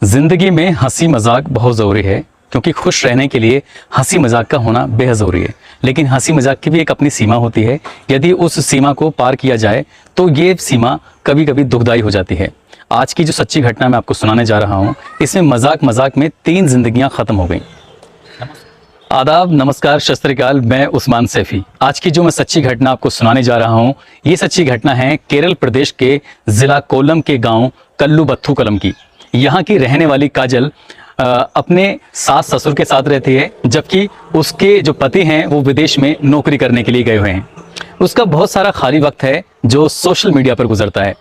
जिंदगी में हंसी मजाक बहुत ज़रूरी है, क्योंकि खुश रहने के लिए हंसी मजाक का होना बेहद ज़रूरी है। लेकिन हंसी मजाक की भी एक अपनी सीमा होती है। यदि उस सीमा को पार किया जाए तो ये सीमा कभी कभी दुखदाई हो जाती है। आज की जो सच्ची घटना मैं आपको सुनाने जा रहा हूँ, इसमें मजाक मजाक में 3 जिंदगियां ख़त्म हो गई। आदाब, नमस्कार, सत श्री अकाल। मैं उस्मान सैफी। आज की जो मैं सच्ची घटना आपको सुनाने जा रहा हूँ, ये सच्ची घटना है केरल प्रदेश के ज़िला कोल्लम के गांव कल्लुबत्थु कलम की। यहाँ की रहने वाली काजल अपने सास ससुर के साथ रहती है, जबकि उसके जो पति हैं वो विदेश में नौकरी करने के लिए गए हुए हैं। उसका बहुत सारा खाली वक्त है जो सोशल मीडिया पर गुजरता है।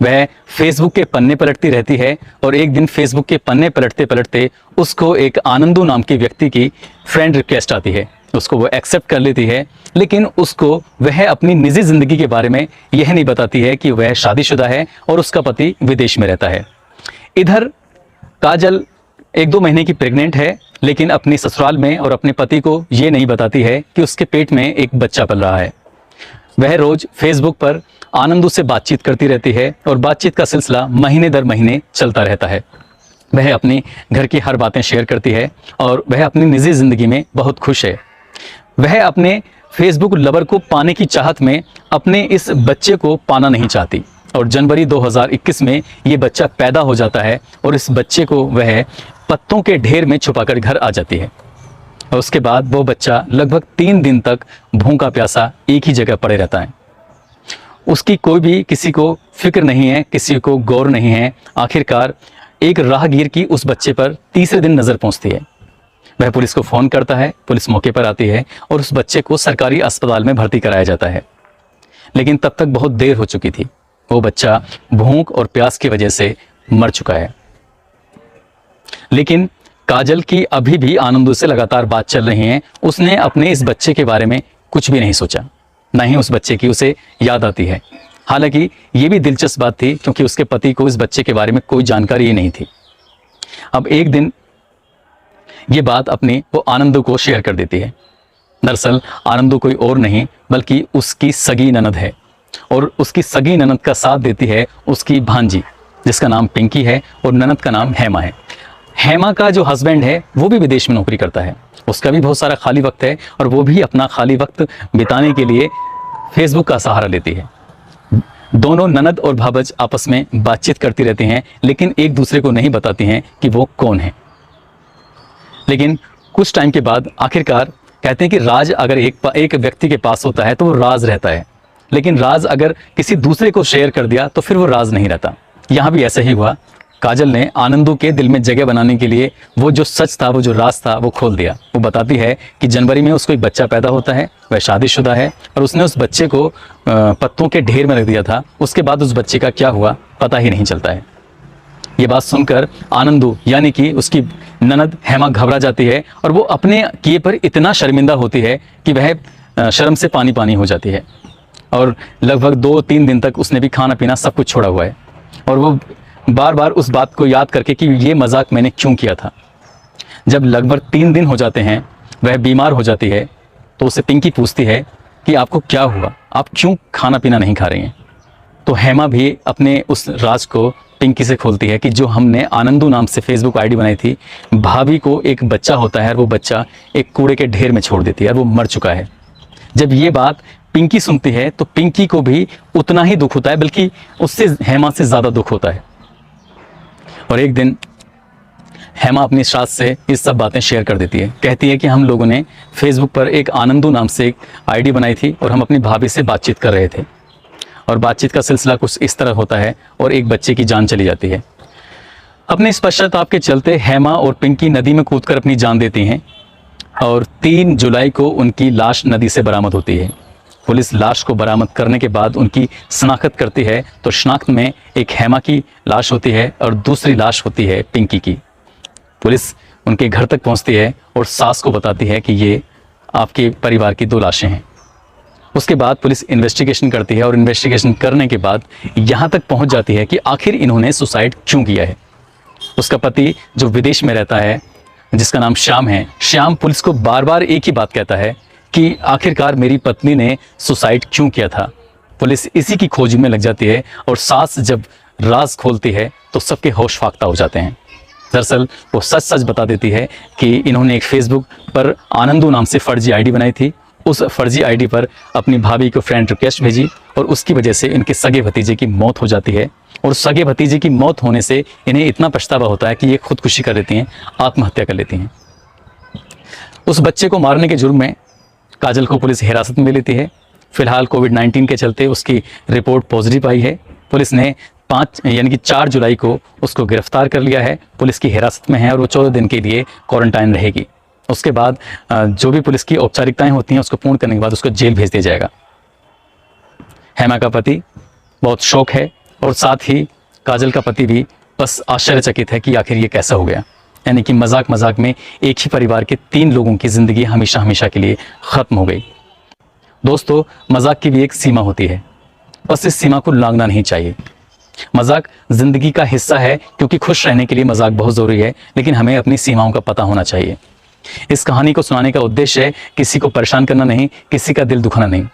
वह फेसबुक के पन्ने पलटती रहती है और एक दिन फेसबुक के पन्ने पलटते पलटते उसको एक आनंदू नाम के व्यक्ति की फ्रेंड रिक्वेस्ट आती है। उसको वो एक्सेप्ट कर लेती है, लेकिन उसको वह अपनी निजी जिंदगी के बारे में यह नहीं बताती है कि वह शादीशुदा है और उसका पति विदेश में रहता है। इधर काजल 1-2 महीने की प्रेग्नेंट है, लेकिन अपनी ससुराल में और अपने पति को ये नहीं बताती है कि उसके पेट में एक बच्चा पल रहा है। वह रोज फेसबुक पर आनंदू से बातचीत करती रहती है और बातचीत का सिलसिला महीने दर महीने चलता रहता है। वह अपनी घर की हर बातें शेयर करती है और वह अपनी निजी जिंदगी में बहुत खुश है। वह अपने फेसबुक लवर को पाने की चाहत में अपने इस बच्चे को पाना नहीं चाहती और जनवरी 2021 में ये बच्चा पैदा हो जाता है और इस बच्चे को वह पत्तों के ढेर में छुपाकर घर आ जाती है। और उसके बाद वो बच्चा लगभग 3 दिन तक भूखा प्यासा एक ही जगह पड़े रहता है। उसकी कोई भी किसी को फिक्र नहीं है, किसी को गौर नहीं है। आखिरकार एक राहगीर की उस बच्चे पर तीसरे दिन नज़र पहुंचती है। वह पुलिस को फ़ोन करता है, पुलिस मौके पर आती है और उस बच्चे को सरकारी अस्पताल में भर्ती कराया जाता है। लेकिन तब तक बहुत देर हो चुकी थी। वो बच्चा भूख और प्यास की वजह से मर चुका है। लेकिन काजल की अभी भी आनंदू से लगातार बात चल रही है। उसने अपने इस बच्चे के बारे में कुछ भी नहीं सोचा, ना ही उस बच्चे की उसे याद आती है। हालांकि ये भी दिलचस्प बात थी, क्योंकि उसके पति को इस बच्चे के बारे में कोई जानकारी ही नहीं थी। अब एक दिन ये बात अपनी वो आनंदू को शेयर कर देती है। दरअसल आनंदू कोई और नहीं बल्कि उसकी सगी ननद है और उसकी सगी ननद का साथ देती है उसकी भांजी, जिसका नाम पिंकी है और ननद का नाम हेमा है। हेमा का जो हस्बैंड है वो भी विदेश में नौकरी करता है। उसका भी बहुत सारा खाली वक्त है और वो भी अपना खाली वक्त बिताने के लिए फेसबुक का सहारा लेती है। दोनों ननद और भाबज आपस में बातचीत करती रहती हैं, लेकिन एक दूसरे को नहीं बताती हैं कि वो कौन है। लेकिन कुछ टाइम के बाद आखिरकार कहते हैं कि राज अगर एक व्यक्ति के पास होता है तो वो राज रहता है, लेकिन राज अगर किसी दूसरे को शेयर कर दिया तो फिर वो राज नहीं रहता। यहाँ भी ऐसा ही हुआ। काजल ने आनंदू के दिल में जगह बनाने के लिए वो जो सच था, वो जो राज था, वो खोल दिया। वो बताती है कि जनवरी में उसको एक बच्चा पैदा होता है, वह शादीशुदा है और उसने उस बच्चे को पत्तों के ढेर में रख दिया था। उसके बाद उस बच्चे का क्या हुआ पता ही नहीं चलता है। ये बात सुनकर आनंदू यानी कि उसकी ननद हेमा घबरा जाती है और वो अपने किए पर इतना शर्मिंदा होती है कि वह शर्म से पानी पानी हो जाती है। और लगभग 2-3 दिन तक उसने भी खाना पीना सब कुछ छोड़ा हुआ है और वो बार बार उस बात को याद करके कि ये मजाक मैंने क्यों किया था। जब लगभग 3 दिन हो जाते हैं, वह बीमार हो जाती है, तो उसे पिंकी पूछती है कि आपको क्या हुआ, आप क्यों खाना पीना नहीं खा रही हैं। तो हेमा भी अपने उस राज को पिंकी से खोलती है कि जो हमने आनंदू नाम से फेसबुक आईडी बनाई थी, भाभी को एक बच्चा होता है और वो बच्चा एक कूड़े के ढेर में छोड़ देती है और वो मर चुका है। जब ये बात पिंकी सुनती है तो पिंकी को भी उतना ही दुख होता है, बल्कि उससे हेमा से ज़्यादा दुख होता है। और एक दिन हेमा अपनी सास से ये सब बातें शेयर कर देती है। कहती है कि हम लोगों ने फेसबुक पर एक आनंदू नाम से एक आईडी बनाई थी और हम अपनी भाभी से बातचीत कर रहे थे और बातचीत का सिलसिला कुछ इस तरह होता है और एक बच्चे की जान चली जाती है। अपने इस पश्चाताप के चलते हेमा और पिंकी नदी में कूदकर अपनी जान देती हैं और 3 जुलाई को उनकी लाश नदी से बरामद होती है। पुलिस लाश को बरामद करने के बाद उनकी शनाख्त करती है, तो शनाख्त में एक हेमा की लाश होती है और दूसरी लाश होती है पिंकी की। पुलिस उनके घर तक पहुंचती है और सास को बताती है कि ये आपके परिवार की 2 लाशें हैं। उसके बाद पुलिस इन्वेस्टिगेशन करती है और इन्वेस्टिगेशन करने के बाद यहाँ तक पहुँच जाती है कि आखिर इन्होंने सुसाइड क्यों किया है। उसका पति जो विदेश में रहता है, जिसका नाम श्याम है, श्याम पुलिस को बार बार एक ही बात कहता है कि आखिरकार मेरी पत्नी ने सुसाइड क्यों किया था। पुलिस इसी की खोज में लग जाती है और सास जब राज खोलती है तो सबके होश फाख्ता हो जाते हैं। दरअसल वो सच सच बता देती है कि इन्होंने एक फेसबुक पर आनंदू नाम से फर्जी आईडी बनाई थी। उस फर्जी आईडी पर अपनी भाभी को फ्रेंड रिक्वेस्ट भेजी और उसकी वजह से इनके सगे भतीजे की मौत हो जाती है। और सगे भतीजे की मौत होने से इन्हें इतना पछतावा होता है कि ये खुदकुशी कर लेती हैं, आत्महत्या कर लेती हैं। उस बच्चे को मारने के जुर्म में काजल को पुलिस हिरासत में लेती है। फिलहाल कोविड-19 के चलते उसकी रिपोर्ट पॉजिटिव आई है। पुलिस ने 4 जुलाई को उसको गिरफ्तार कर लिया है, पुलिस की हिरासत में है और वो 14 दिन के लिए क्वारंटाइन रहेगी। उसके बाद जो भी पुलिस की औपचारिकताएं होती हैं उसको पूर्ण करने के बाद उसको जेल भेज दिया जाएगा। हेमा का पति बहुत शौक है और साथ ही काजल का पति भी बस आश्चर्यचकित है कि आखिर ये कैसा हो गया। यानी कि मजाक मजाक में एक ही परिवार के 3 लोगों की ज़िंदगी हमेशा हमेशा के लिए ख़त्म हो गई। दोस्तों, मजाक की भी एक सीमा होती है, बस इस सीमा को लांघना नहीं चाहिए। मजाक ज़िंदगी का हिस्सा है क्योंकि खुश रहने के लिए मजाक बहुत ज़रूरी है, लेकिन हमें अपनी सीमाओं का पता होना चाहिए। इस कहानी को सुनाने का उद्देश्य है किसी को परेशान करना नहीं, किसी का दिल दुखाना नहीं।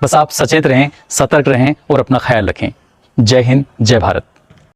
बस आप सचेत रहें, सतर्क रहें और अपना ख्याल रखें। जय हिंद, जय भारत।